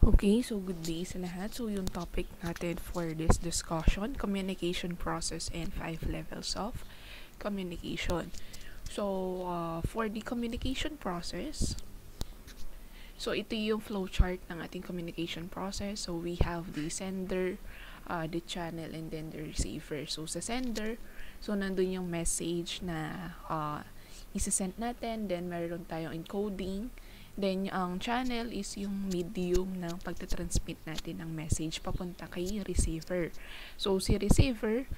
Okay, so good day sa lahat. So yung topic natin for this discussion, communication process and 5 levels of communication. So for the communication process, so ito yung flowchart ng ating communication process. So we have the sender, the channel, and then the receiver. So sa sender, so nandun yung message na isa-send natin, then meron tayong encoding. Then, ang channel is yung medium ng pagtatransmit natin ng message papunta kay receiver. So, si receiver,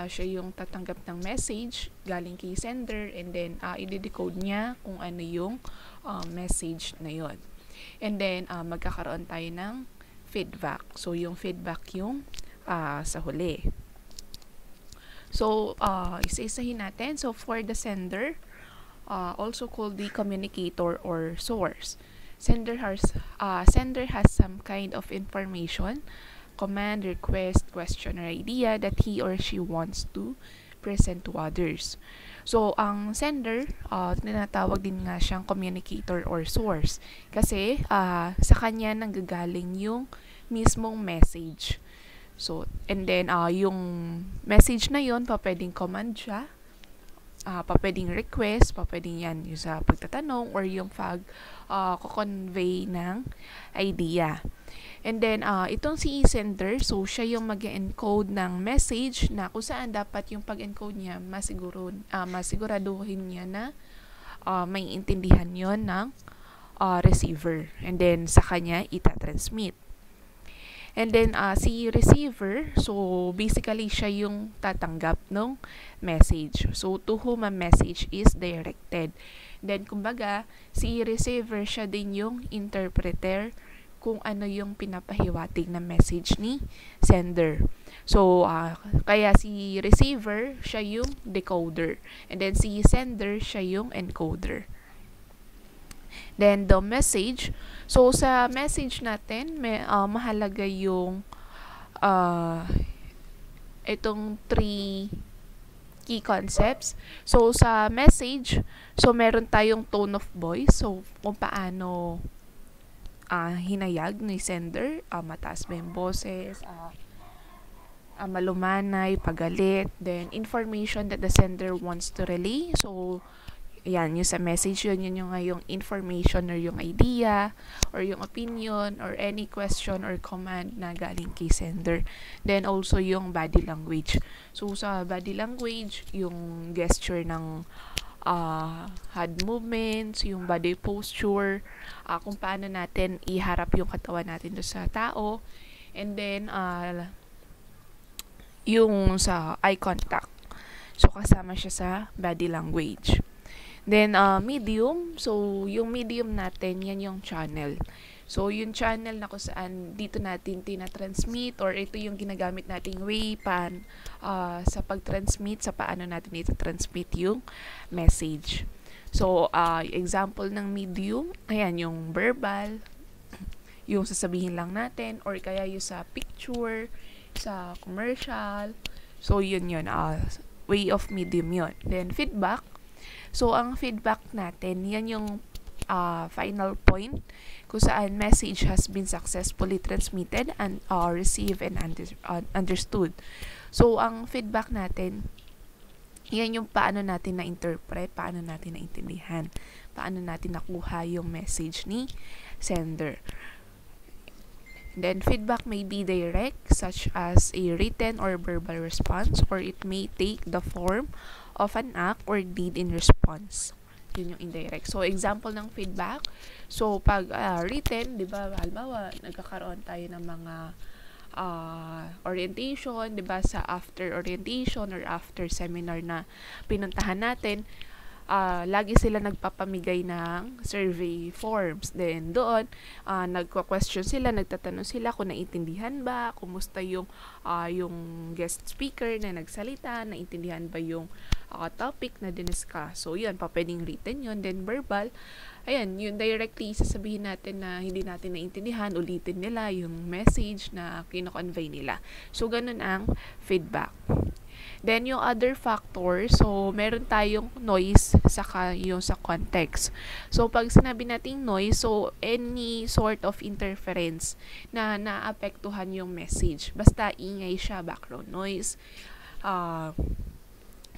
siya yung tatanggap ng message galing kay sender and then i-decode niya kung ano yung message na yon. And then, magkakaroon tayo ng feedback. So, yung feedback yung sa huli. So, isa-isahin natin. So, for the sender, also called the communicator or source. Sender has some kind of information, command, request, question, or idea that he or she wants to present to others. So, ang sender, tinatawag din nga siyang communicator or source. Kasi, sa kanya nanggagaling yung mismong message. So, and then, yung message na yun, pwedeng command siya, pwedeng request, pwedeng yan yung sa pagtatanong or yung convey ng idea. And then, itong si sender, so siya yung mag-encode ng message na kung saan dapat yung pag-encode niya masiguraduhin niya na may intindihan yon ng receiver. And then, sa kanya, itatransmit. And then, si receiver, so basically siya yung tatanggap ng message. So, to whom a message is directed. Then, kumbaga, si receiver siya din yung interpreter kung ano yung pinapahiwatig na message ni sender. So, kaya si receiver, siya yung decoder. And then, si sender, siya yung encoder. Then, the message. So, sa message natin, mahalaga yung itong 3 key concepts. So, sa message, so meron tayong tone of voice. So, kung paano hinayag ni sender, mataas ba yung boses, malumanay, pagalit, then information that the sender wants to relay. So, yan, yung sa message yun yung information or yung idea or yung opinion or any question or command na galing kay sender. Then also yung body language. So sa body language, yung gesture ng hand movements, yung body posture, kung paano natin iharap yung katawan natin doon sa tao. And then yung sa eye contact. So kasama siya sa body language. Then, medium. So, yung medium natin, yan yung channel. So, yung channel na kung saan dito natin tinatransmit or ito yung ginagamit nating way sa pag-transmit, sa paano natin ito-transmit yung message. So, example ng medium, ayan, yung verbal, yung sasabihin lang natin, or kaya yung sa picture, sa commercial. So, yun, way of medium yun. Then, feedback. So, ang feedback natin, yan yung final point kung saan message has been successfully transmitted and received and understood. So, ang feedback natin, yan yung paano natin na-interpret, paano natin na-intindihan, paano natin nakuha yung message ni sender. Then, feedback may be direct, such as a written or verbal response, or it may take the form of an act or deed in response. Yun yung indirect. So, example ng feedback. So, pag written, di ba, halimbawa, nagkakaroon tayo ng mga orientation, di ba, sa after orientation or after seminar na pinuntahan natin, lagi sila nagpapamigay ng survey forms. Then, doon, nagko-question sila, nagtatanong sila kung naintindihan ba, kumusta yung guest speaker na nagsalita, naintindihan ba yung topic na diniscuss. So, yun, pwedeng written yun. Then, verbal, ayan, yun, directly sasabihin natin na hindi natin naintindihan, ulitin nila yung message na kino-convey nila. So, ganun ang feedback. Then, yung other factor, so, meron tayong noise saka yung sa context. So, pag sinabi nating noise, so, any sort of interference na naapektuhan yung message. Basta ingay siya, background noise,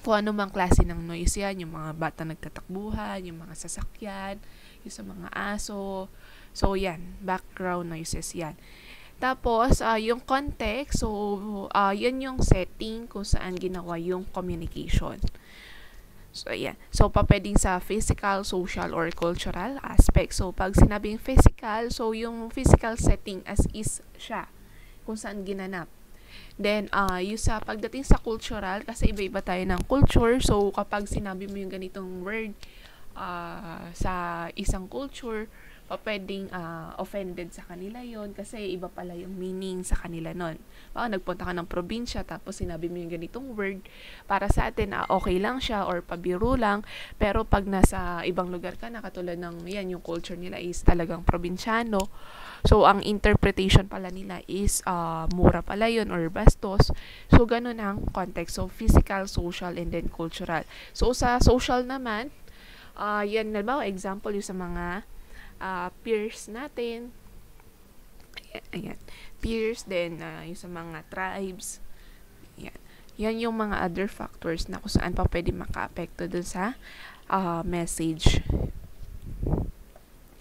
kung ano mang klase ng noise yan, yung mga bata nagtatakbuhan, yung mga sasakyan, yung sa mga aso. So, yan, background noises yan. Tapos, yung context, so, yan yung setting kung saan ginawa yung communication. So, ayan. So, pwedeng sa physical, social, or cultural aspect. So, pag sinabing physical, so, yung physical setting as is siya, kung saan ginanap. Then, yung sa pagdating sa cultural, kasi iba-iba tayo ng culture, so, kapag sinabi mo yung ganitong word sa isang culture, pwedeng offended sa kanila yon kasi iba pala yung meaning sa kanila nun. Nagpunta ka ng probinsya tapos sinabi mo yung ganitong word, para sa atin okay lang siya or pabiro lang, pero pag nasa ibang lugar ka na, katulad ng yan, yung culture nila is talagang probinsyano, so ang interpretation pala nila is mura pala yun or bastos. So ganun ang context. So physical, social, and then cultural. So sa social naman, yan, halimbawa example yung sa mga peers natin, ayan, peers, then yung sa mga tribes, yan yung mga other factors na kung saan pa pwede maka-apekto dun sa message.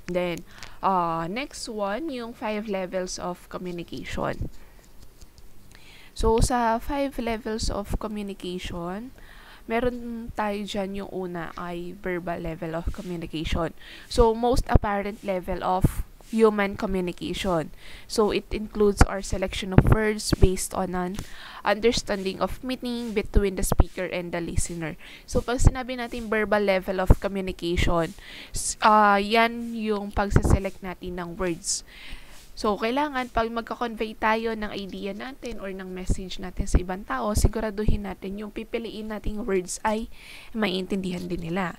Then, next one, yung 5 levels of communication. So, sa 5 levels of communication, meron tayo dyan, yung una ay verbal level of communication. So, most apparent level of human communication. So, it includes our selection of words based on an understanding of meaning between the speaker and the listener. So, pag sinabi natin verbal level of communication, yan yung pagsaselect natin ng words. So, kailangan pag magka-convey tayo ng idea natin or ng message natin sa ibang tao, siguraduhin natin yung pipiliin nating words ay maiintindihan din nila.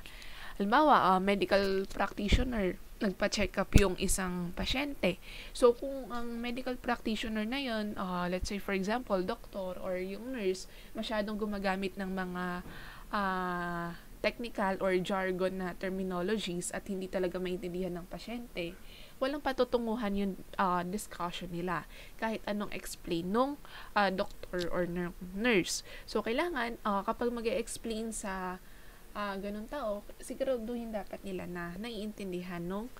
Halimbawa, medical practitioner, nagpa-check up yung isang pasyente. So, kung ang medical practitioner na yun, let's say for example, doctor or yung nurse, masyadong gumagamit ng mga technical or jargon na terminologies at hindi talaga maintindihan ng pasyente, walang patutunguhan yung discussion nila kahit anong explain nung doctor or nurse. So, kailangan kapag mag-explain sa ganun tao, siguraduhin dapat nila na naiintindihan nung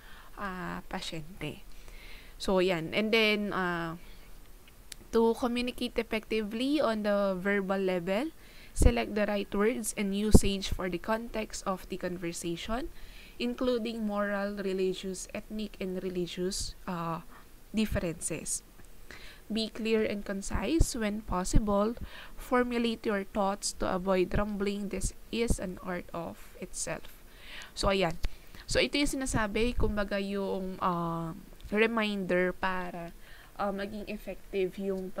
pasyente. So, yan. And then, to communicate effectively on the verbal level, select the right words and usage for the context of the conversation, including moral, religious, ethnic, and religious differences. Be clear and concise when possible. Formulate your thoughts to avoid rambling. This is an art of itself. So, ayan. So, ito yung sinasabi, kumbaga yung reminder para maging effective yung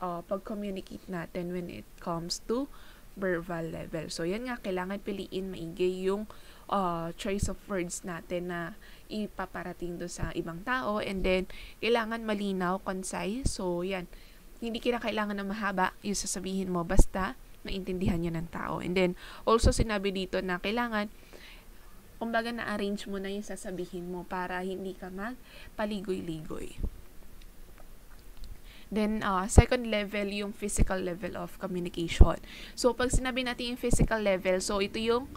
pag-communicate natin when it comes to verbal level. So, yan nga, kailangan piliin maigi yung choice of words natin na ipaparating do sa ibang tao, and then kailangan malinaw, concise. So, yan. Hindi kailangan na mahaba yung sasabihin mo, basta maintindihan niya ng tao. And then, also sinabi dito na kailangan, kumbaga na-arrange mo na yung sasabihin mo para hindi ka magpaligoy-ligoy. Then, second level, yung physical level of communication. So, pag sinabi natin yung physical level, so ito yung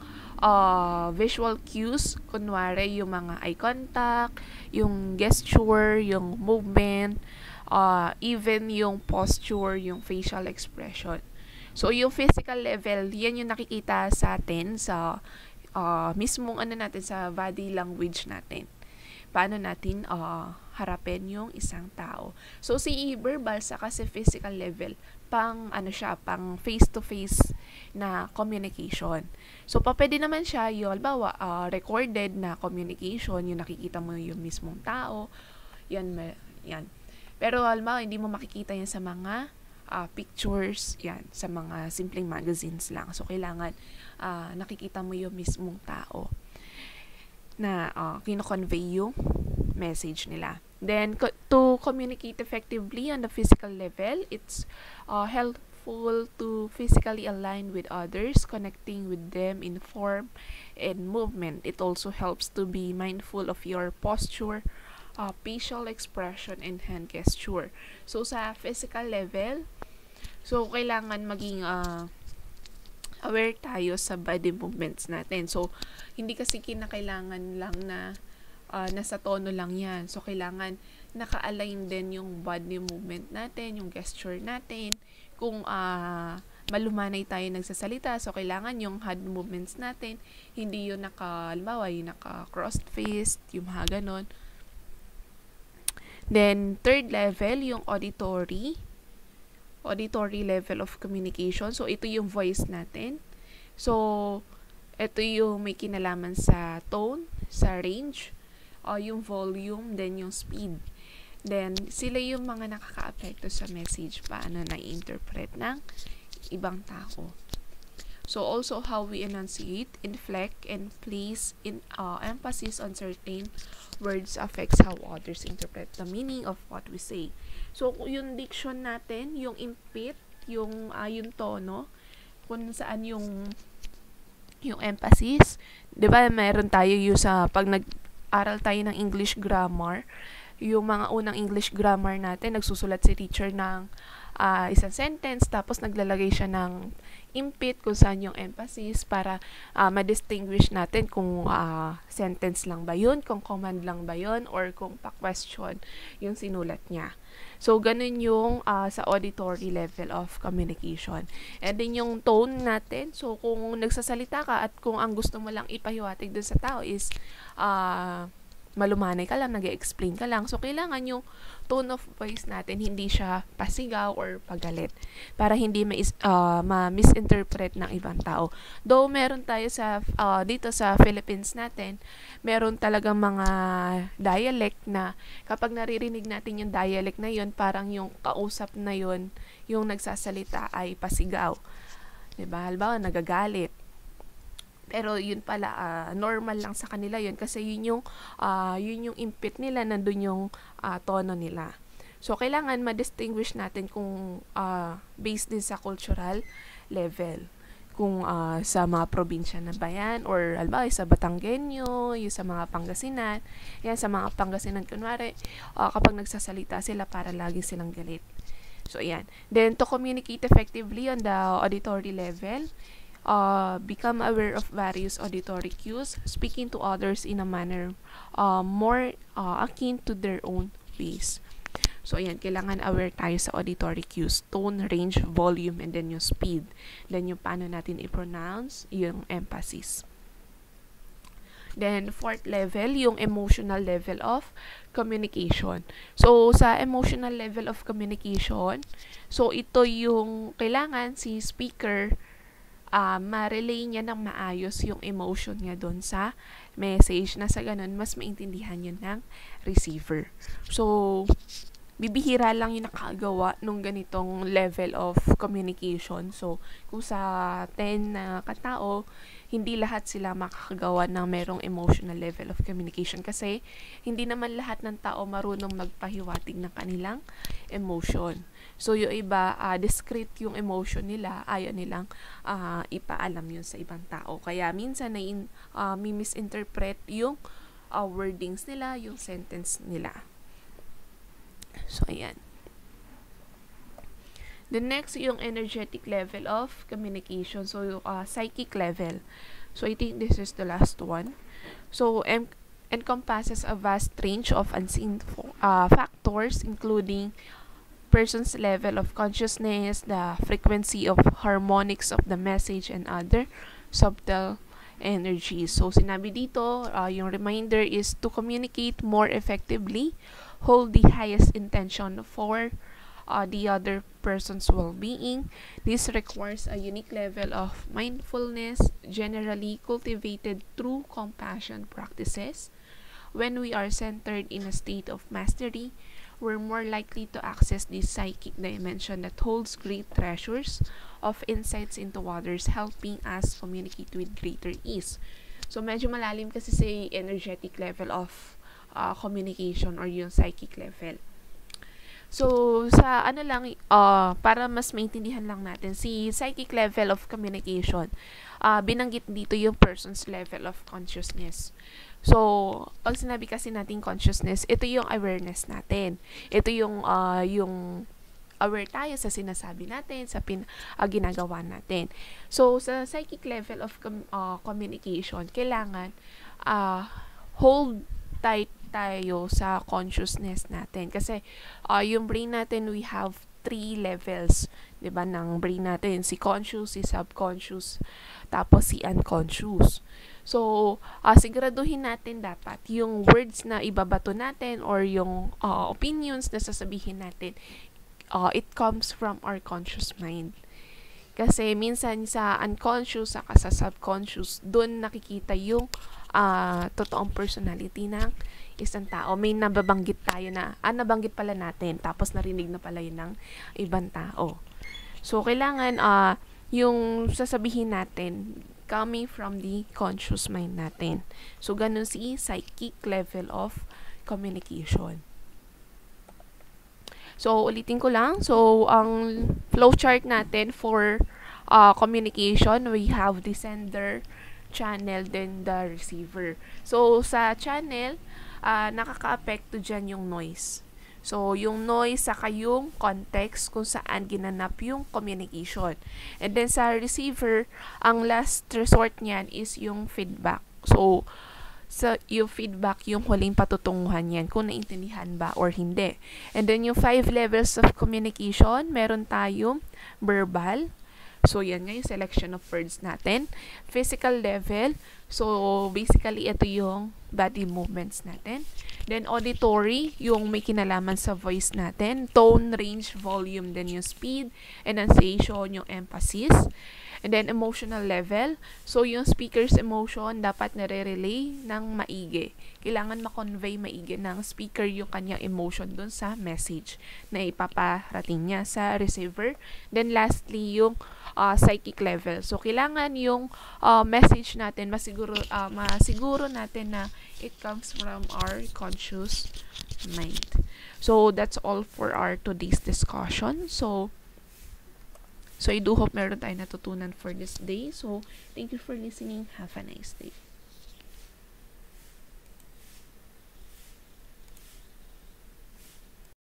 visual cues, kunwari yung mga eye contact, yung gesture, yung movement, even yung posture, yung facial expression. So, yung physical level, yan yung nakikita sa atin sa mismong natin, sa body language natin. Paano natin harapin yung isang tao. So, si verbal sa kasi physical level, pang face-to-face na communication. So, pwede naman siya yung, halimbawa, recorded na communication, yung nakikita mo yung mismong tao, yan. Pero, halimbawa, hindi mo makikita yan sa mga pictures, yan, sa mga simpleng magazines lang. So, kailangan nakikita mo yung mismong tao na kino-convey yung message nila. Then, to communicate effectively on the physical level, it's helpful to physically align with others, connecting with them in form and movement. It also helps to be mindful of your posture, facial expression, and hand gesture. So, sa physical level, so, kailangan maging aware tayo sa body movements natin. So, hindi kasi kinakailangan lang na nasa tono lang yan. So, kailangan naka-align din yung body movement natin, yung gesture natin. Kung malumanay tayo nagsasalita, so kailangan yung hand movements natin, hindi yung halimbawa, yung naka-crossed fist, yung mga ganon. Then, third level, yung auditory level of communication. So, ito yung voice natin. So, ito yung may kinalaman sa tone, sa range, yung volume, then yung speed. Then, sila yung mga nakaka-apekto sa message, paano na-interpret ng ibang tao. So, also how we enunciate, inflect, and place emphasis on certain words affects how others interpret the meaning of what we say. So, yung diction natin, yung impit, yung tono, kung saan yung emphasis, 'di ba? Meron tayo yung sa pag nag-aral tayo ng English grammar, yung mga unang English grammar natin, nagsusulat si teacher ng isang sentence, tapos naglalagay siya ng impit kung saan yung emphasis para ma-distinguish natin kung sentence lang ba yun, kung command lang ba yun, or kung pa-question yung sinulat niya. So, ganun yung sa auditory level of communication. And then yung tone natin, so kung nagsasalita ka at kung ang gusto mo lang ipahiwatig dun sa tao is malumanay ka lang, nag-explain ka lang. So, kailangan yung tone of voice natin, hindi siya pasigaw or pagalit. Para hindi ma-misinterpret ng ibang tao. Though, meron tayo dito sa Philippines natin, meron talagang mga dialect na kapag naririnig natin yung dialect na yun, parang yung kausap na yun, yung nagsasalita ay pasigaw. Diba? Halimbawa, nagagalit. Pero yun pala, normal lang sa kanila yun kasi yun yung impit nila, nandun yung tono nila. So, kailangan ma-distinguish natin kung based din sa cultural level. Kung sa mga probinsya na ba yan, or halimbawa sa Batanggenyo, yung sa mga Pangasinan. Yan, sa mga Pangasinan, kunwari, kapag nagsasalita sila, para lagi silang galit. So, ayan. Then, to communicate effectively on the auditory level, become aware of various auditory cues, speaking to others in a manner more akin to their own pace. So, ayan, kailangan aware tayo sa auditory cues, tone, range, volume, and then yung speed. Then, yung paano natin i-pronounce, yung emphasis. Then, fourth level, yung emotional level of communication. So, sa emotional level of communication, so ito yung kailangan si speaker ma-relay niya ng maayos yung emotion niya doon sa message na sa ganun, mas maintindihan yun ng receiver. So, bibihira lang yung nakagawa nung ganitong level of communication. So, kung sa 10 na katao, hindi lahat sila makakagawa ng merong emotional level of communication kasi hindi naman lahat ng tao marunong magpahiwatig ng kanilang emotion. So, yung iba, discreet yung emotion nila, ayaw nilang ipaalam yun sa ibang tao. Kaya, minsan misinterpret yung wordings nila, yung sentence nila. So, ayan. The next, yung energetic level of communication. So, psychic level. So, I think this is the last one. So, encompasses a vast range of unseen factors, including person's level of consciousness, the frequency of harmonics of the message, and other subtle energies. So, sinabi dito, yung reminder is to communicate more effectively, hold the highest intention for the other person's well-being. This requires a unique level of mindfulness, generally cultivated through compassion practices. When we are centered in a state of mastery, we're more likely to access this psychic dimension that holds great treasures of insights into others, helping us communicate with greater ease. So, medyo malalim kasi sa energetic level of communication or yung psychic level. So, sa ano lang, para mas maintindihan lang natin, si psychic level of communication, binanggit dito yung person's level of consciousness. So, pag sinabi kasi natin consciousness, ito yung awareness natin. Ito yung aware tayo sa sinasabi natin, sa ginagawa natin. So, sa psychic level of communication, kailangan hold tight tayo sa consciousness natin. Kasi, yung brain natin, we have 3 levels, 'di ba, ng brain natin, si conscious, si subconscious, tapos si unconscious. So, siguraduhin natin dapat yung words na ibabato natin or yung opinions na sasabihin natin, it comes from our conscious mind. Kasi minsan sa unconscious saka sa subconscious, doon nakikita yung totoong personality ng isang tao. May nababanggit tayo na, nabanggit pala natin, tapos narinig na pala yun ng ibang tao. So, kailangan yung sasabihin natin coming from the conscious mind natin. So, ganun si psychic level of communication. So, ulitin ko lang. So, ang flowchart natin for communication, we have the sender, channel, then the receiver. So, sa channel, nakaka-apekto dyan yung noise. So, yung noise saka yung context kung saan ginanap yung communication. And then sa receiver, ang last resort niyan is yung feedback. So, yung feedback, yung huling patutunguhan yan, kung naintindihan ba or hindi. And then yung 5 levels of communication, meron tayong verbal. So, yan nga yung selection of words natin. Physical level. So, basically, ito yung body movements natin. Then, auditory, yung may kinalaman sa voice natin. Tone, range, volume, then yung speed, enunciation, yung emphasis. And then, emotional level. So, yung speaker's emotion, dapat nare-relay ng maigi. Kailangan ma-convey maigi ng speaker yung kanyang emotion dun sa message na ipaparating niya sa receiver. Then, lastly, yung psychic level. So, kailangan yung message natin, masiguro natin na it comes from our conscious mind. So, that's all for our today's discussion. So, I do hope meron tayong natutunan for this day. So, thank you for listening. Have a nice day.